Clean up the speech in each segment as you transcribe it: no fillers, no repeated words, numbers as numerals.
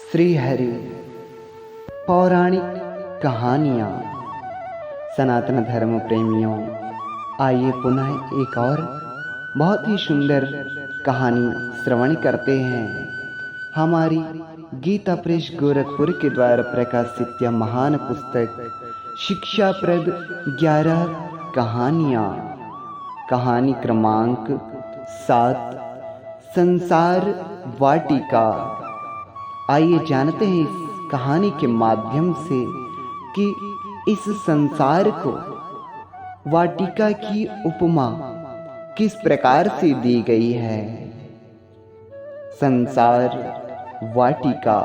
श्री हरि पौराणिक कहानियाँ। सनातन धर्म प्रेमियों, आइए पुनः एक और बहुत ही सुंदर कहानी श्रवण करते हैं। हमारी गीता प्रेस गोरखपुर के द्वारा प्रकाशित यह महान पुस्तक शिक्षाप्रद 11 कहानियाँ। कहानी क्रमांक 7, संसार वाटिका। आइए जानते हैं इस कहानी के माध्यम से कि इस संसार को वाटिका की उपमा किस प्रकार से दी गई है। संसार वाटिका।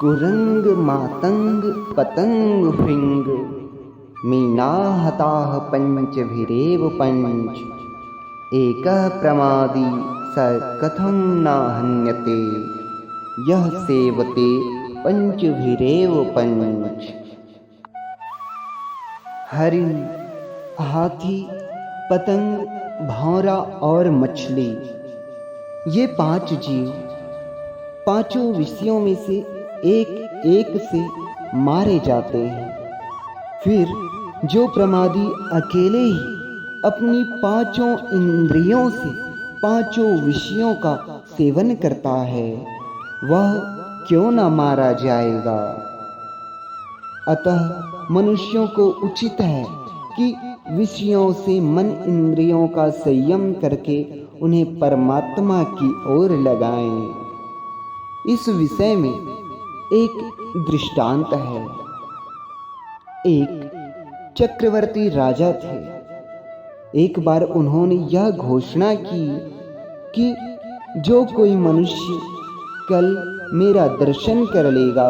कुरंग मातंग पतंग फिंग मीना हताह पंचभिरेव पंच एकः प्रमादी स कथं न हन्यते यह सेवते पंचभिरेव पंच। हरिण, हाथी, पतंग, भौरा और मछली, ये 5 जीव पांचों विषयों में से एक एक से मारे जाते हैं। फिर जो प्रमादी अकेले ही अपनी 5 इंद्रियों से 5 विषयों का सेवन करता है, वह क्यों न मारा जाएगा। अतः मनुष्यों को उचित है कि विषयों से मन इंद्रियों का संयम करके उन्हें परमात्मा की ओर लगाएं। इस विषय में एक दृष्टांत है। एक चक्रवर्ती राजा थे। एक बार उन्होंने यह घोषणा की कि जो कोई मनुष्य कल मेरा दर्शन कर लेगा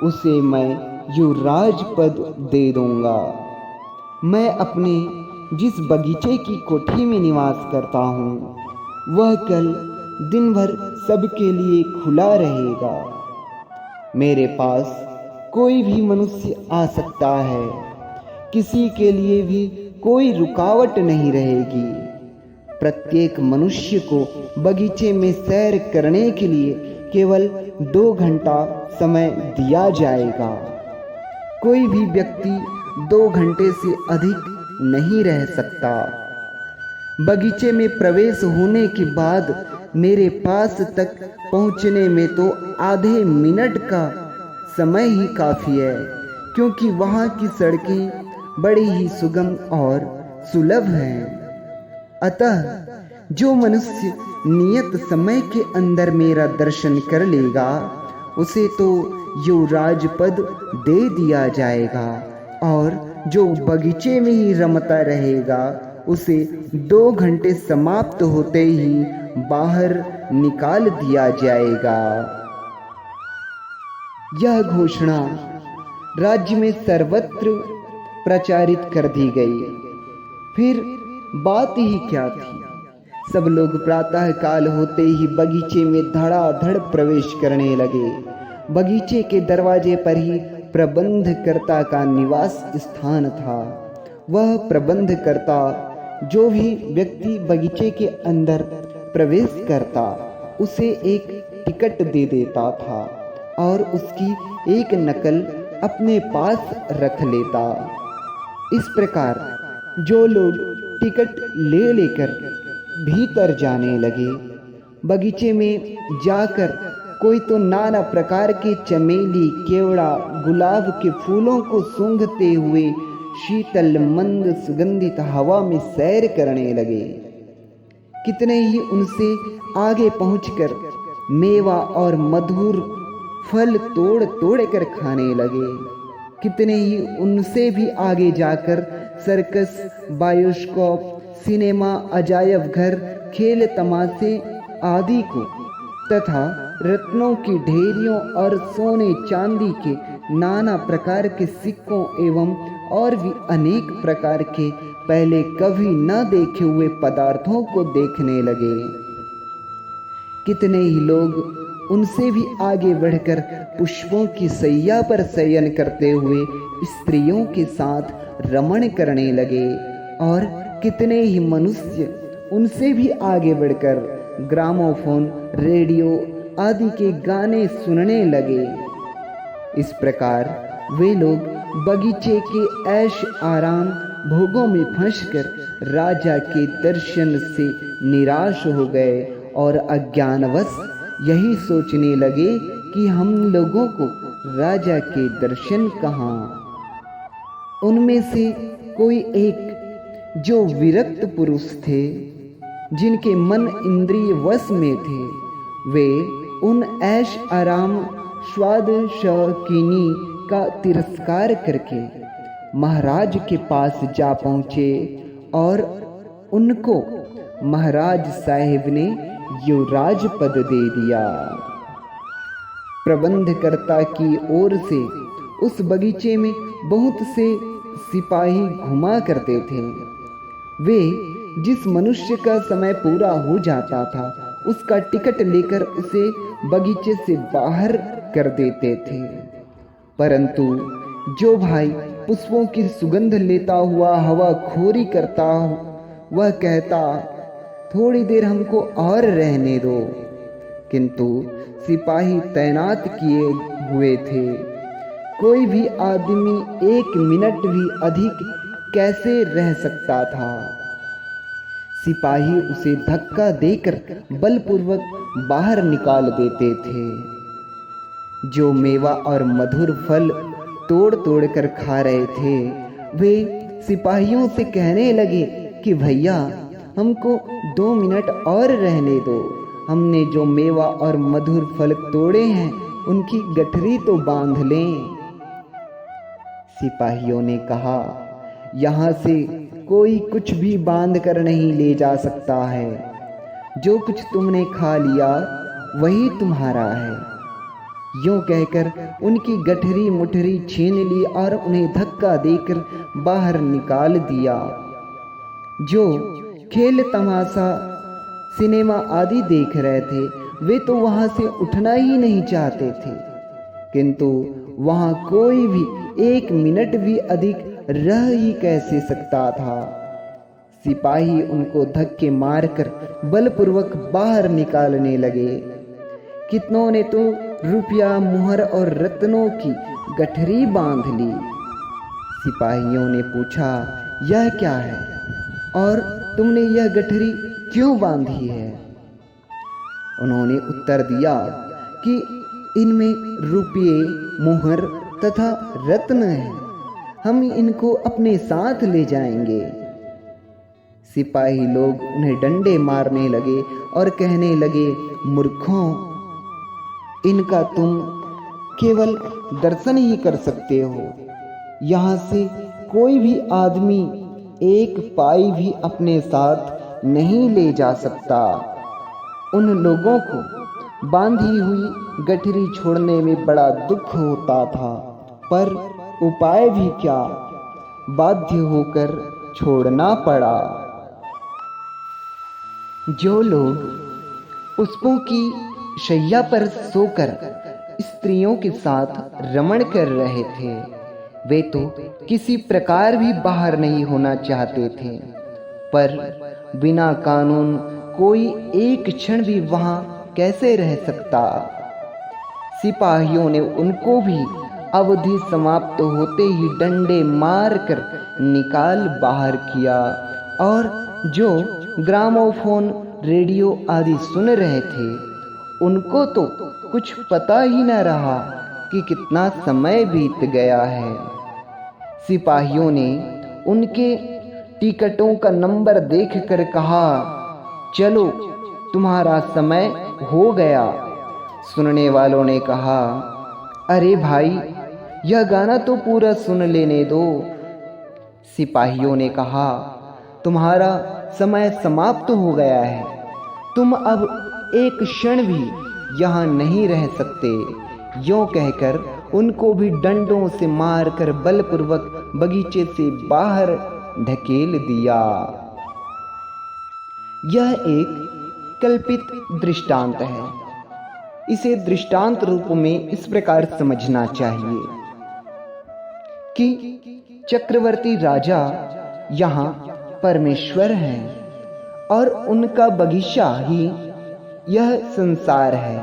उसे मैं युवराज पद दे दूंगा। मैं अपने जिस बगीचे की कोठी में निवास करता हूँ वह कल दिन भर सबके लिए खुला रहेगा। मेरे पास कोई भी मनुष्य आ सकता है, किसी के लिए भी कोई रुकावट नहीं रहेगी। प्रत्येक मनुष्य को बगीचे में सैर करने के लिए केवल 2 घंटा समय दिया जाएगा। कोई भी व्यक्ति 2 घंटे से अधिक नहीं रह सकता। बगीचे में प्रवेश होने के बाद मेरे पास तक पहुंचने में तो आधे मिनट का समय ही काफी है, क्योंकि वहां की सड़कें बड़ी ही सुगम और सुलभ हैं। अतः जो मनुष्य नियत समय के अंदर मेरा दर्शन कर लेगा उसे तो युवराज पद दे दिया जाएगा, और जो बगीचे में ही रमता रहेगा उसे 2 घंटे समाप्त होते ही बाहर निकाल दिया जाएगा। यह घोषणा राज्य में सर्वत्र प्रचारित कर दी गई। फिर बात ही क्या थी, सब लोग प्रातः काल होते ही बगीचे में धड़ाधड़ प्रवेश करने लगे। बगीचे के दरवाजे पर ही प्रबंधकर्ता का निवास स्थान था। वह प्रबंधकर्ता जो भी व्यक्ति बगीचे के अंदर प्रवेश करता उसे एक टिकट दे देता था और उसकी एक नकल अपने पास रख लेता। इस प्रकार जो लोग टिकट ले लेकर भीतर जाने लगे, बगीचे में जाकर कोई तो नाना प्रकार के चमेली, केवड़ा, गुलाब के फूलों को सूंघते हुए शीतल मंद सुगंधित हवा में सैर करने लगे। कितने ही उनसे आगे पहुंचकर मेवा और मधुर फल तोड़ तोड़ कर खाने लगे। कितने ही उनसे भी आगे जाकर सर्कस, बायोस्कोप, सिनेमा, अजायब घर, खेल तमाशे आदि को तथा रत्नों की ढेरियों और सोने चांदी के नाना प्रकार के सिक्कों एवं और भी अनेक प्रकार के पहले कभी न देखे हुए पदार्थों को देखने लगे। कितने ही लोग उनसे भी आगे बढ़कर पुष्पों की सैया पर शयन करते हुए स्त्रियों के साथ रमण करने लगे, और कितने ही मनुष्य उनसे भी आगे बढ़कर ग्रामोफोन, रेडियो आदि के गाने सुनने लगे। इस प्रकार वे लोग बगीचे के ऐश आराम भोगों में फंसकर राजा के दर्शन से निराश हो गए और अज्ञानवश यही सोचने लगे कि हम लोगों को राजा के दर्शन कहाँ। उनमें से कोई एक जो विरक्त पुरुष थे, जिनके मन इंद्रिय वश में थे, वे उन ऐश आराम स्वाद शौकीनी का तिरस्कार करके महाराज के पास जा पहुँचे और उनको महाराज साहिब ने युवराज पद दे दिया। प्रबंधकर्ता की ओर से उस बगीचे में बहुत से सिपाही घुमा करते थे। वे जिस मनुष्य का समय पूरा हो जाता था उसका टिकट लेकर उसे बगीचे से बाहर कर देते थे, परंतु जो भाई पुष्पों की सुगंध लेता हुआ हवा खोरी करता वह कहता, थोड़ी देर हमको और रहने दो। किंतु सिपाही तैनात किए हुए थे, कोई भी आदमी 1 मिनट भी अधिक कैसे रह सकता था। सिपाही उसे धक्का देकर बलपूर्वक बाहर निकाल देते थे। जो मेवा और मधुर फल तोड़ तोड़ कर खा रहे थे, वे सिपाहियों से कहने लगे कि भैया हमको 2 मिनट और रहने दो, हमने जो मेवा और मधुर फल तोड़े हैं उनकी गठरी तो बांध लें। सिपाहियों ने कहा, यहाँ से कोई कुछ भी बांध कर नहीं ले जा सकता है, जो कुछ तुमने खा लिया वही तुम्हारा है। यूं कहकर उनकी गठरी मुठरी छीन ली और उन्हें धक्का देकर बाहर निकाल दिया। जो खेल तमाशा सिनेमा आदि देख रहे थे वे तो वहां से उठना ही नहीं चाहते थे, किंतु वहां कोई भी 1 मिनट भी अधिक रह ही कैसे सकता था। सिपाही उनको धक्के मारकर बलपूर्वक बाहर निकालने लगे। कितनों ने तो रुपया मुहर और रत्नों की गठरी बांध ली। सिपाहियों ने पूछा, यह क्या है और तुमने यह गठरी क्यों बांधी है? उन्होंने उत्तर दिया कि इनमें रुपये मुहर तथा रत्न है, हम इनको अपने साथ ले जाएंगे। सिपाही लोग उन्हें डंडे मारने लगे और कहने लगे, मूर्खों, इनका तुम केवल दर्शन ही कर सकते हो। यहाँ से कोई भी आदमी 1 पाई भी अपने साथ नहीं ले जा सकता। उन लोगों को बांधी हुई गठरी छोड़ने में बड़ा दुख होता था, पर उपाय भी क्या, बाध्य होकर छोड़ना पड़ा। जो लोग पुष्पों की शैया पर सोकर स्त्रियों के साथ रमण कर रहे थे, वे तो किसी प्रकार भी बाहर नहीं होना चाहते थे, पर बिना कानून कोई एक क्षण भी वहां कैसे रह सकता। सिपाहियों ने उनको भी अवधि समाप्त होते ही डंडे मारकर निकाल बाहर किया, और जो ग्रामोफोन रेडियो आदि सुन रहे थे उनको तो कुछ पता ही न रहा कि कितना समय बीत गया है। सिपाहियों ने उनके टिकटों का नंबर देखकर कहा, चलो तुम्हारा समय हो गया। सुनने वालों ने कहा, अरे भाई, यह गाना तो पूरा सुन लेने दो। सिपाहियों ने कहा, तुम्हारा समय समाप्त हो गया है, तुम अब एक क्षण भी यहाँ नहीं रह सकते। यूं कहकर उनको भी डंडों से मारकर बलपूर्वक बगीचे से बाहर ढकेल दिया। यह एक कल्पित दृष्टांत है। इसे दृष्टांत रूप में इस प्रकार समझना चाहिए कि चक्रवर्ती राजा यहाँ परमेश्वर हैं और उनका बगीचा ही यह संसार है।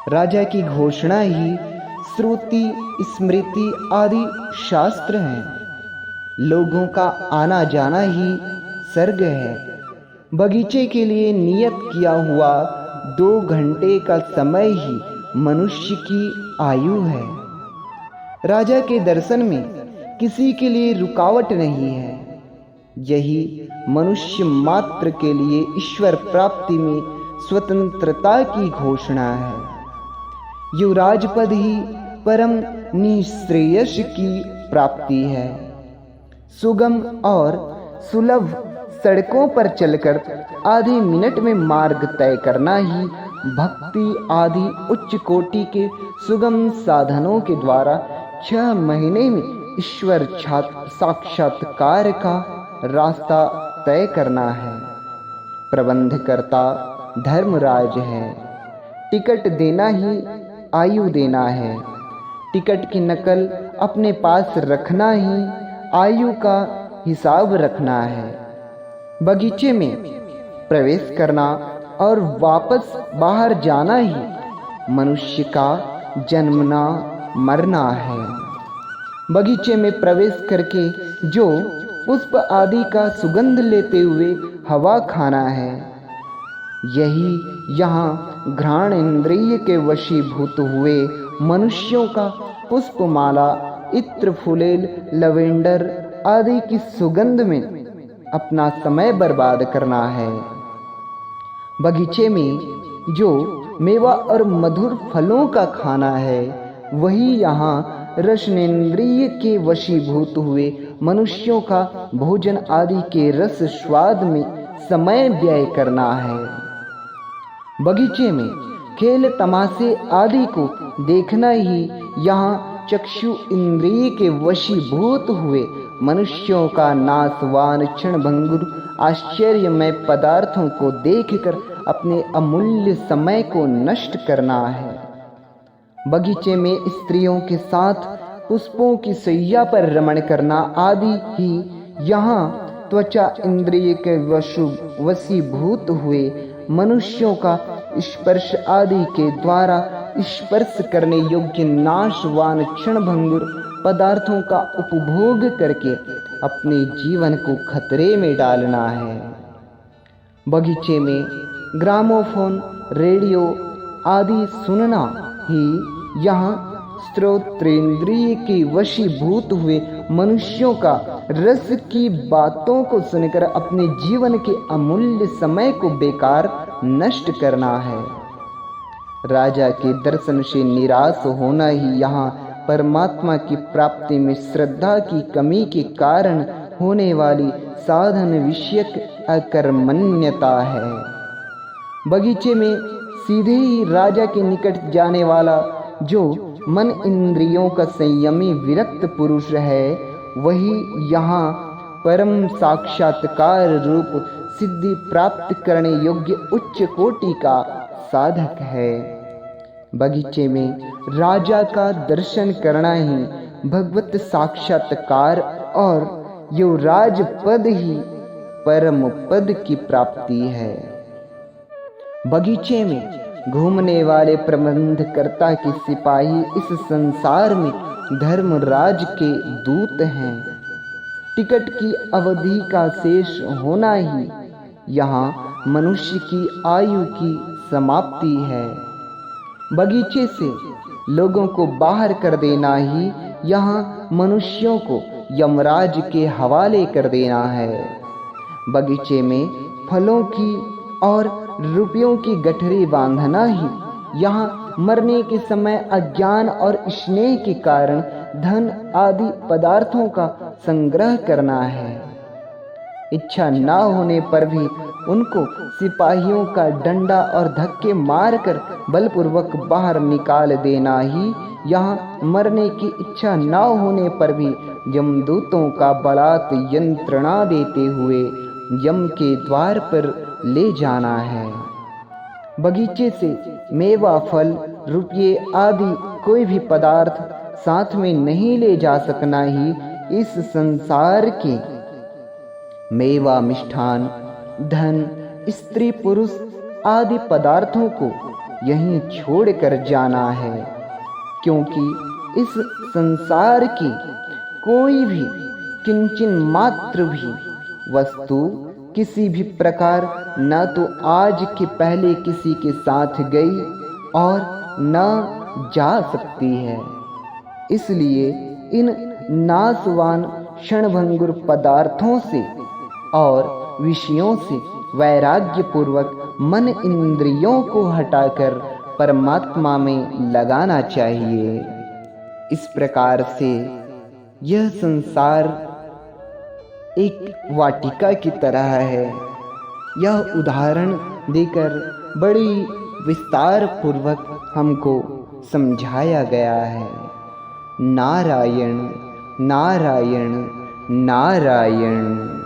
राजा की घोषणा ही श्रुति स्मृति आदि शास्त्र हैं। लोगों का आना जाना ही सर्ग है। बगीचे के लिए नियत किया हुआ 2 घंटे का समय ही मनुष्य की आयु है। राजा के दर्शन में किसी के लिए रुकावट नहीं है। यही मनुष्य मात्र के लिए ईश्वर प्राप्ति में स्वतंत्रता की घोषणा है। युवराज पद ही परम निश्रेयस की प्राप्ति है। सुगम और सुलभ सड़कों पर चलकर आधे मिनट में मार्ग तय करना ही भक्ति आदि उच्च कोटि के सुगम साधनों के द्वारा 6 महीने में ईश्वर साक्षात्कार का रास्ता तय करना है। प्रबंधकर्ता धर्मराज है। टिकट देना ही आयु देना है। टिकट की नकल अपने पास रखना ही आयु का हिसाब रखना है। बगीचे में प्रवेश करना और वापस बाहर जाना ही मनुष्य का जन्मना मरना है। बगीचे में प्रवेश करके जो पुष्प आदि का सुगंध लेते हुए हवा खाना है, यही यहाँ घ्राण इंद्रिय के वशीभूत हुए मनुष्यों का पुष्पमाला, इत्र, फुलेल, लवेंडर आदि की सुगंध में अपना समय बर्बाद करना है। बगीचे में जो मेवा और मधुर फलों का खाना है, वही यहाँ रसनेन्द्रिय के वशीभूत हुए मनुष्यों का भोजन आदि के रस स्वाद में समय व्यय करना है। बगीचे में खेल तमाशे आदि को देखना ही यहाँ चक्षु इंद्रिय के वशीभूत हुए मनुष्यों का नाशवान क्षणभंगुर आश्चर्यमय पदार्थों को देखकर अपने अमूल्य समय को नष्ट करना है। बगीचे में स्त्रियों के साथ पुष्पों की सैया पर रमण करना आदि ही यहाँ त्वचा इंद्रिय के वशीभूत हुए मनुष्यों का स्पर्श आदि के द्वारा स्पर्श करने योग्य नाशवान क्षणभंगुर पदार्थों का उपभोग करके अपने जीवन को खतरे में डालना है। बगीचे में ग्रामोफोन, रेडियो आदि सुनना ही यहाँ श्रोत्रेंद्रिय के वशीभूत हुए मनुष्यों का रस की बातों को सुनकर अपने जीवन के अमूल्य समय को बेकार नष्ट करना है। राजा के दर्शन से निराश होना ही यहाँ परमात्मा की प्राप्ति में श्रद्धा की कमी के कारण होने वाली साधन विषयक अकर्मण्यता है। बगीचे में सीधे ही राजा के निकट जाने वाला जो मन इंद्रियों का संयमी विरक्त पुरुष है, वही यहाँ परम साक्षात्कार रूप सिद्धि प्राप्त करने योग्य उच्च कोटि का साधक है। बगीचे में राजा का दर्शन करना ही भगवत साक्षात्कार और युवराज पद ही परम पद की प्राप्ति है। बगीचे में घूमने वाले प्रबंधकर्ता के सिपाही इस संसार में धर्मराज के दूत हैं। टिकट की अवधि का शेष होना ही यहाँ मनुष्य की आयु की समाप्ति है। बगीचे से लोगों को बाहर कर देना ही यहाँ मनुष्यों को यमराज के हवाले कर देना है। बगीचे में फलों की और रुपयों की गठरी बांधना ही यहाँ मरने के समय अज्ञान और स्नेह के कारण धन आदि पदार्थों का संग्रह करना है। इच्छा न होने पर भी उनको सिपाहियों का डंडा और धक्के मारकर बलपूर्वक बाहर निकाल देना ही यहाँ मरने की इच्छा न होने पर भी यमदूतों का बलात् यंत्रणा देते हुए यम के द्वार पर ले जाना है। बगीचे से मेवा, फल, रुपये आदि कोई भी पदार्थ साथ में नहीं ले जा सकना ही इस संसार के मेवा, मिष्ठान, धन, स्त्री, पुरुष आदि पदार्थों को यहीं छोड़कर जाना है, क्योंकि इस संसार की कोई भी किंचन मात्र भी वस्तु किसी भी प्रकार न तो आज के पहले किसी के साथ गई और न जा सकती है। इसलिए इन नाशवान क्षणभंगुर पदार्थों से और विषयों से वैराग्य पूर्वक मन इंद्रियों को हटाकर परमात्मा में लगाना चाहिए। इस प्रकार से यह संसार एक वाटिका की तरह है। यह उदाहरण देकर बड़ी विस्तार पूर्वक हमको समझाया गया है। नारायण नारायण नारायण।